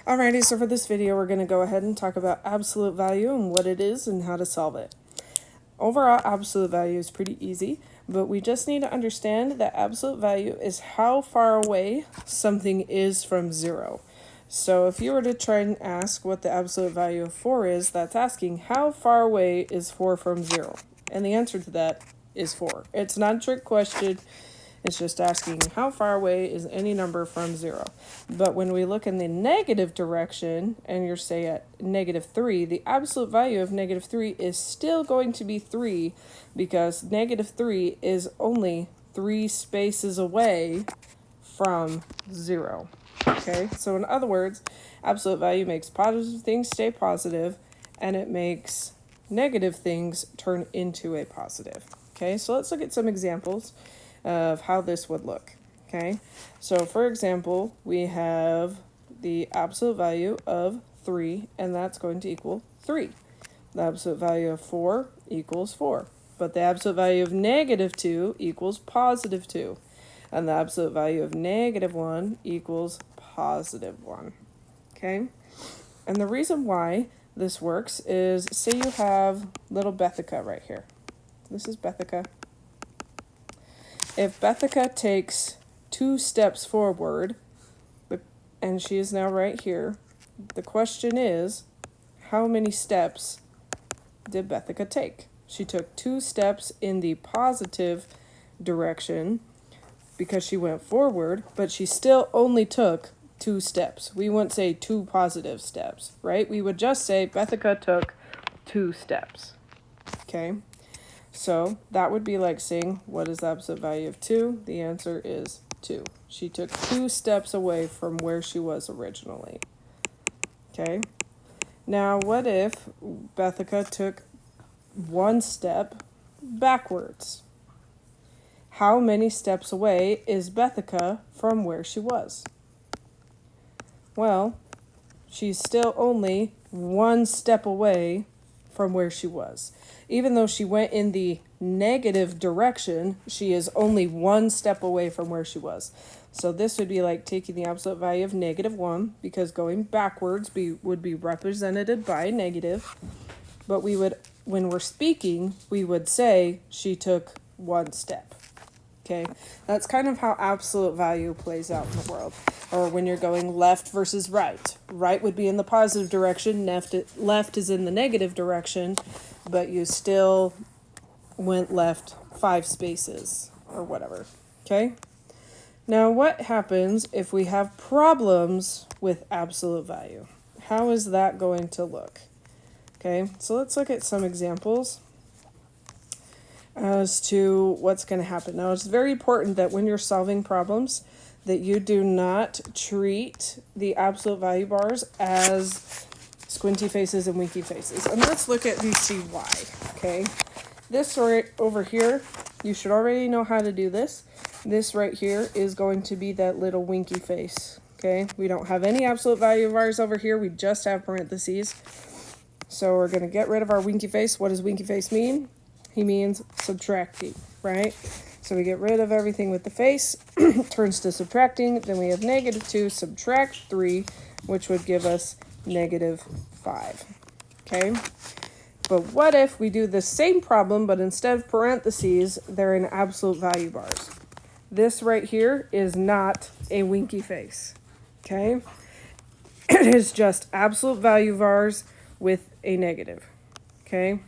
Alrighty, so for this video, we're going to go ahead and talk about absolute value and what it is and how to solve it. Overall, absolute value is pretty easy, but we just need to understand that absolute value is how far away something is from zero. So if you were to try and ask what the absolute value of 4 is, that's asking how far away is 4 from 0? And the answer to that is 4. It's not a trick question. It's just asking how far away is any number from 0. But when we look in the negative direction, and you're say at -3, the absolute value of -3 is still going to be 3 because -3 is only 3 spaces away from 0. Okay, so in other words, absolute value makes positive things stay positive, and it makes negative things turn into a positive. Okay, so let's look at some examples of how this would look. Okay, so for example, we have the absolute value of 3, and that's going to equal 3. The absolute value of 4 equals 4. But the absolute value of -2 equals +2. And the absolute value of -1 equals +1. Okay? And the reason why this works is, say you have little Bethica right here. This is Bethica. If Bethica takes 2 steps forward, and she is now right here, the question is, how many steps did Bethica take? She took 2 steps in the positive direction because she went forward, but she still only took 2 steps. We wouldn't say 2 positive steps, right? We would just say Bethica took 2 steps. Okay? So that would be like saying, what is the absolute value of 2? The answer is 2. She took 2 steps away from where she was originally. Okay? Now, what if Bethica took 1 step backwards? How many steps away is Bethica from where she was? Well, she's still only 1 step away from where she was. Even though she went in the negative direction, she is only 1 step away from where she was. So this would be like taking the absolute value of -1, because going backwards would be represented by negative. But we would, when we're speaking, we would say she took 1 step. Okay, that's kind of how absolute value plays out in the world. Or when you're going left versus right. Right would be in the positive direction, left is in the negative direction, but you still went left 5 spaces or whatever. Okay? Now, what happens if we have problems with absolute value? How is that going to look? Okay, so let's look at some examples as to what's going to happen. Now, it's very important that when you're solving problems that you do not treat the absolute value bars as squinty faces and winky faces. And let's look at and see why, okay? This right over here, you should already know how to do this. This right here is going to be that little winky face, okay? We don't have any absolute value bars over here. We just have parentheses. So we're going to get rid of our winky face. What does winky face mean? He means subtracting, right? So we get rid of everything with the face, turns to subtracting. Then we have -2 subtract 3, which would give us -5, okay? But what if we do the same problem, but instead of parentheses, they're in absolute value bars? This right here is not a winky face, okay? It is just absolute value bars with a negative, okay?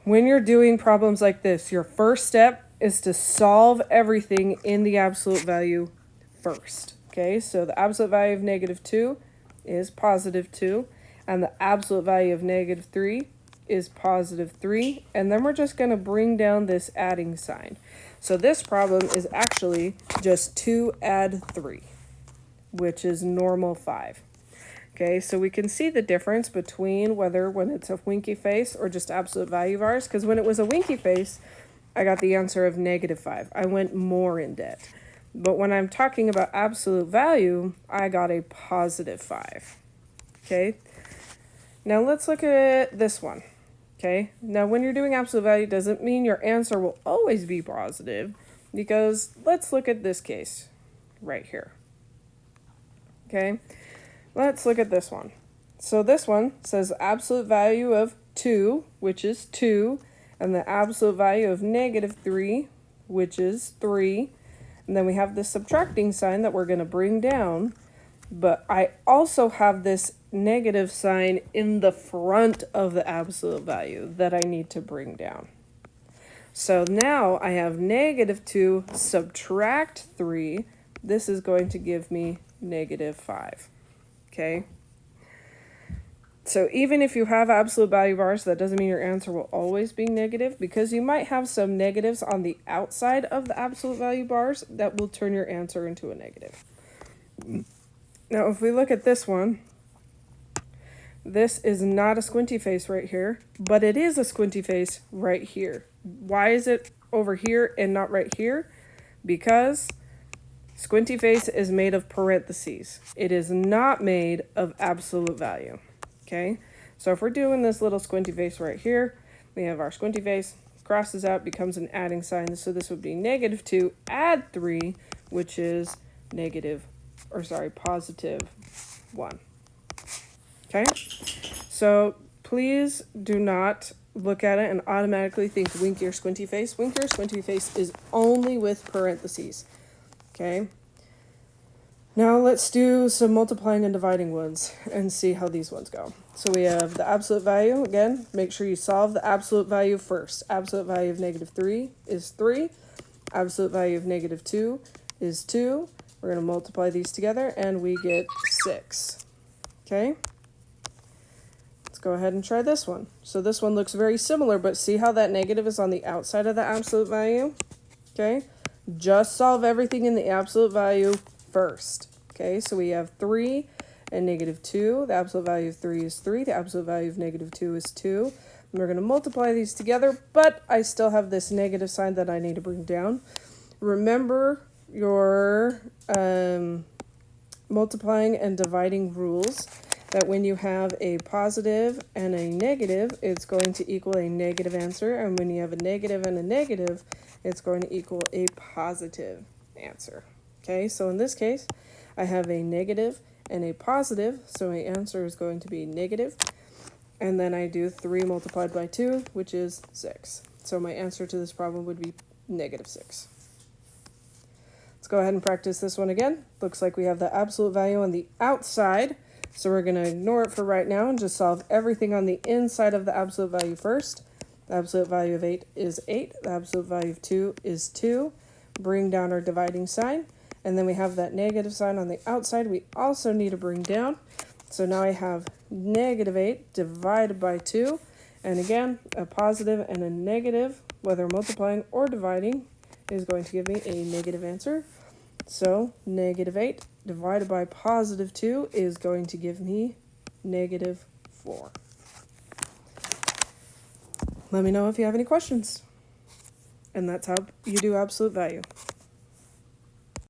When you're doing problems like this, your first step is to solve everything in the absolute value first. Okay, so the absolute value of -2 is +2, and the absolute value of -3 is +3, and then we're just going to bring down this adding sign. So this problem is actually just 2 add 3, which is normal 5. Okay, so we can see the difference between when it's a winky face or just absolute value bars, because when it was a winky face, I got the answer of -5. I went more in debt. But when I'm talking about absolute value, I got a +5. Okay, now let's look at this one. Okay, now when you're doing absolute value, doesn't mean your answer will always be positive, because let's look at this case right here. Okay, let's look at this one. So this one says absolute value of 2, which is 2, and the absolute value of negative 3, which is 3. And then we have this subtracting sign that we're going to bring down, but I also have this negative sign in the front of the absolute value that I need to bring down. So now I have negative 2 subtract 3. This is going to give me negative 5. Okay? So even if you have absolute value bars, that doesn't mean your answer will always be negative, because you might have some negatives on the outside of the absolute value bars that will turn your answer into a negative. Now, if we look at this one, this is not a squinty face right here, but it is a squinty face right here. Why is it over here and not right here? Because squinty face is made of parentheses. It is not made of absolute value. Okay, so if we're doing this little squinty face right here, we have our squinty face, crosses out, becomes an adding sign. So this would be negative 2 add 3, which is positive 1. Okay, so please do not look at it and automatically think winky or squinty face. Winky or squinty face is only with parentheses. Okay. Now let's do some multiplying and dividing ones and see how these ones go. So we have the absolute value. Again, make sure you solve the absolute value first. Absolute value of negative 3 is 3. Absolute value of negative 2 is 2. We're going to multiply these together and we get 6. Okay? Let's go ahead and try this one. So this one looks very similar, but see how that negative is on the outside of the absolute value? Okay? Just solve everything in the absolute value first. Okay, so we have 3 and negative 2. The absolute value of 3 is 3. The absolute value of negative 2 is 2. And we're going to multiply these together, but I still have this negative sign that I need to bring down. Remember your multiplying and dividing rules, that when you have a positive and a negative, it's going to equal a negative answer. And when you have a negative and a negative, it's going to equal a positive answer. Okay, so in this case, I have a negative and a positive, so my answer is going to be negative. And then I do 3 multiplied by 2, which is 6. So my answer to this problem would be negative 6. Let's go ahead and practice this one again. Looks like we have the absolute value on the outside, so we're going to ignore it for right now and just solve everything on the inside of the absolute value first. The absolute value of 8 is 8. The absolute value of 2 is 2. Bring down our dividing sign. And then we have that negative sign on the outside we also need to bring down. So now I have negative 8 divided by 2. And again, a positive and a negative, whether multiplying or dividing, is going to give me a negative answer. So negative 8 divided by positive 2 is going to give me negative 4. Let me know if you have any questions. And that's how you do absolute value.